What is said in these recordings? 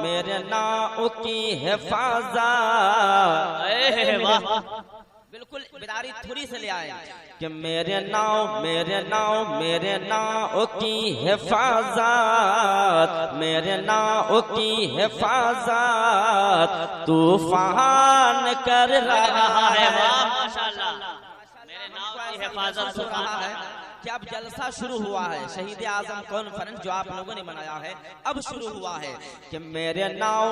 मेरे नाव की हिफाजत। वाह, बिल्कुल बिदारी थोड़ी से ले आए कि मेरे नाव की हिफाजत, मेरे नाव की हिफाजत तूफान कर रहा है। माशाअल्लाह, मेरे नाव की हिफाजत कर रहा है। कि अब जलसा शुरू हुआ है, शहीद आजम कॉन्फ्रेंस जो आप लोगों ने मनाया है अब शुरू हुआ है कि मेरे नाव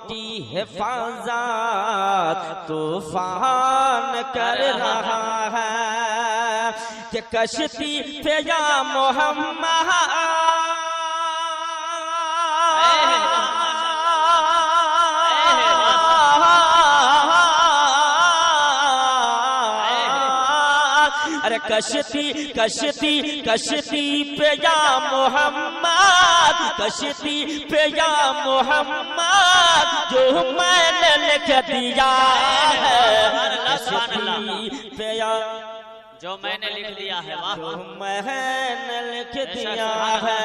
की हिफाजत तूफान कर रहा है कि कश्ती पे या मोहम्मद कश्ती पे या मोहम्मद, कश्ती पे या मोहम्मद जो मैंने लिख दिया है, कश्ती पे या जो मैंने लिख दिया है, जो मैंने लिख दिया है।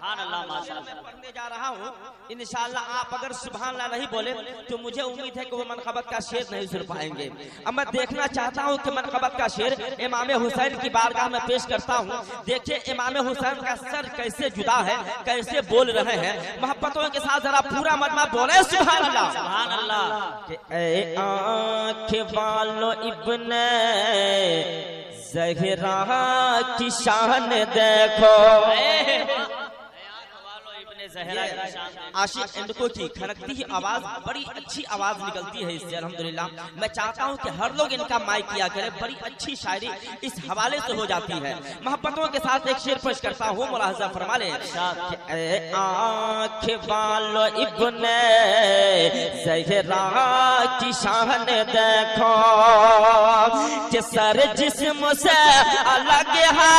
पढ़ने जा रहा हूँ, इंशाअल्लाह आप अगर सुभान अल्लाह नहीं बोले तो मुझे उम्मीद है कि वो मनक़बत का शेर नहीं सुन पाएंगे। अब मैं देखना चाहता हूँ कि मनक़बत का शेर इमाम हुसैन की बारगाह में पेश करता हूँ। देखिए इमाम हुसैन का सर कैसे जुदा है, कैसे बोल रहे हैं मोहब्बतों के साथ। जरा पूरा मजमा बोले सुभान अल्लाह। सुभान अल्लाह। ए आँख वालों इब्ने ज़हरा की शान देखो, आशिक इनको की खनकती ही आवाज, बड़ी अच्छी आवाज निकलती है इससे अल्हम्दुलिल्लाह। मैं चाहता हूँ कि हर लोग इनका माइक किया करे, बड़ी अच्छी शायरी इस हवाले से हो जाती है। मोहब्बतों के साथ एक शेर पेश करता हूँ, मुलाहजा फरमा ले। आँख वालों इब्ने ज़हरा की शान देखो कि सर जिस्म से अलग है,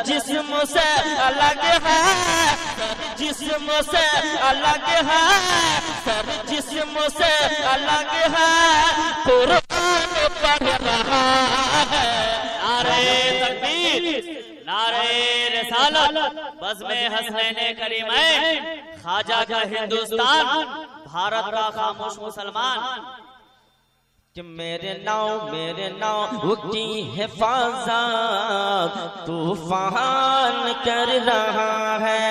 जिस्म से अलग है, जिस्म से अलग है, सर जिस्म से अलग है, कुरान पढ़ रहा है। नारे तकबीर, नारे रिसालत, बज़्म-ए हसनैन करीमैन, ख्वाजा का हिंदुस्तान, भारत का खामोश मुसलमान। कि मेरे नाव की हिफाजत तूफान कर रहा है।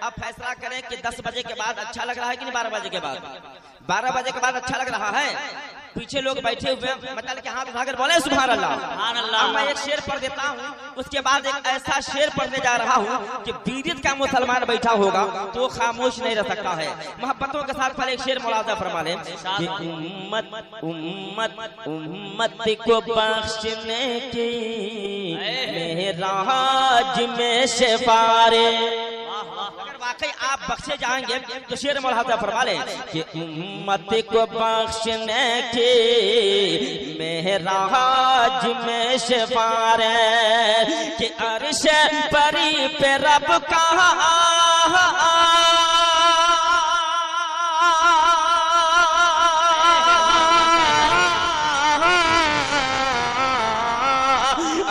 अब फैसला करें कि 10 बजे के बाद अच्छा लग रहा है कि नहीं 12 बजे के बाद? 12 बजे के बाद अच्छा लग रहा है? पीछे लोग बैठे हुए मतलब कि हाथ उठाकर बोले सुभान अल्लाह। अब मैं एक शेर पढ़ देता हूँ, उसके बाद एक ऐसा शेर पढ़ने जा रहा हूँ कि बीरत का मुसलमान बैठा होगा तो वो खामोश नहीं रह सकता है। मोहब्बतों के साथ पहले एक शेर मुलाजा फरमा ले कि उम्मत को बख्शने की मेराज में सिफारे। अगर वाकई आप बख्शे जाएंगे तो शेर मुलाजा फरमा ले कि उम्मत को बख्शने की मेराज में सिफारे कि अर्श परी पे रब का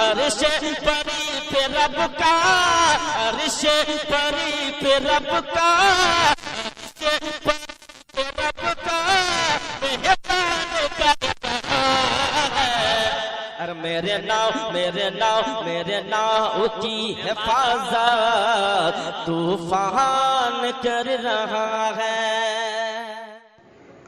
अर्श परी पे रब का, अर्श परी पे रब का, मेरे नाव की हिफाजत तूफान कर रहा है।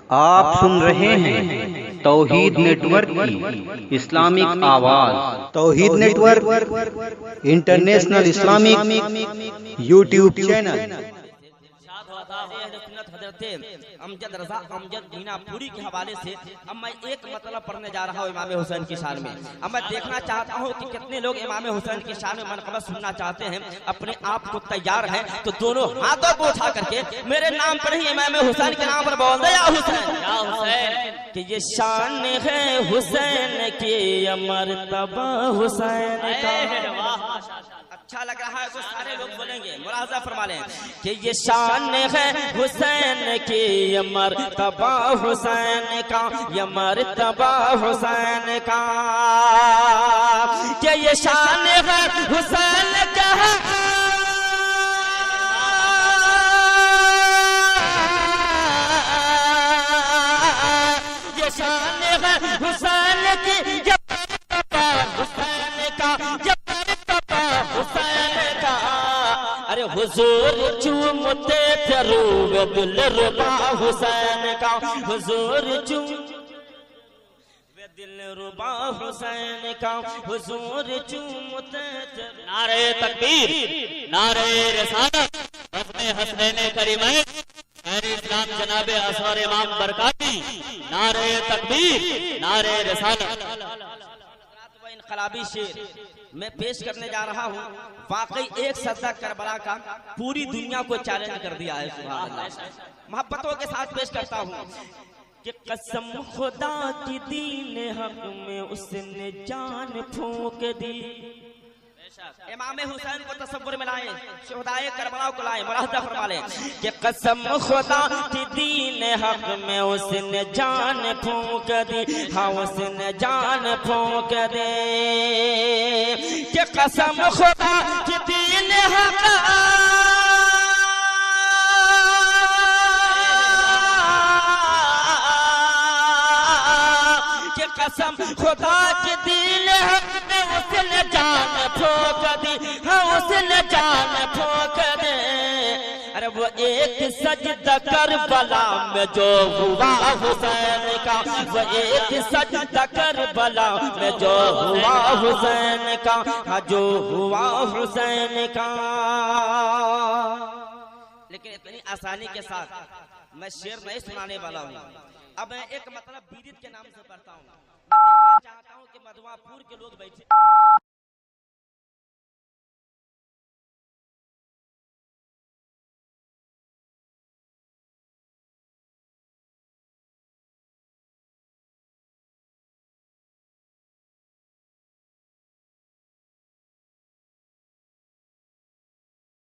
आप सुन रहे हैं तौहीद नेटवर्क की इस्लामिक आवाज। Tauheed network international Islamic YouTube channel. Amjad Raza Amjad Minapuri के हवाले से अब मैं एक मतलब पढ़ने जा रहा हूँ इमाम हुसैन की शान में। अब मैं देखना चाहता हूँ कि कितने लोग इमाम हुसैन की शान में मनक़बत सुनना चाहते हैं, अपने आप को तैयार हैं तो दोनों हाथों को उठा करके मेरे नाम पर ही इमाम हुसैन के नाम पर बोल दे या हुसैन कि ये शान है हुसैन की, अमर तबा हुसैन का। अच्छा लग रहा है तो सारे लोग बोलेंगे, मुलाहजा फरमा लें कि ये शान है हुसैन की, ये मर्तबा हुसैन का, ये मर्तबा हुसैन का, कि ये शान है हुसैन का, ये शान है हुसैन की, ये मर्तबा हुसैन का, ये मर्तबा हुसैन का। अरे हुजूर चूमते थे रूह दिलरुबा हुसैन का, हुजूर दिलरुबा हुसैन का, हुजूर चूमते थे। नारे तकबीर, नारे रिसालत, हस्ने हसनैन करीमैन इस्लाम जनाबे असर इमाम बरकाती, नारे तकबीर, नारे रिसालत। इनकलाबी शेर मैं पेश करने जा रहा हूँ, वाकई एक सजदा करबला का पूरी दुनिया को चैलेंज कर दिया है। सुभान अल्लाह। मोहब्बतों के साथ पेश करता हूँ कि कसम खुदा की दीन हक में उसने जान फूंक दी। इमाम हुसैन को तसव्वुर में लाए, शुहदाए करबला को लाए, मुलाहजा फरमा लें कि कसम खुदा की दीन हक में उसने जान फूंक दी, हाँ उसने जान फूंक दे, कि कसम खुदा की दीन हक, कि कसम खुदा की दीन हक में उसने जान फूंक दी, हाँ उसने जान फूंक दे। अरे वो एक सजदा करबला में जो हुआ हुसैन का, वो एक सजदा करबला में जो हुआ हुसैन का, हाँ जो हुआ हुसैन का। लेकिन इतनी आसानी के साथ मैं शेर नहीं सुनाने वाला हूँ। अब मैं एक मतलब बीरित के नाम से पढ़ता हूँ। मैं देखना चाहता हूँ कि मधुआपुर के लोग बैठे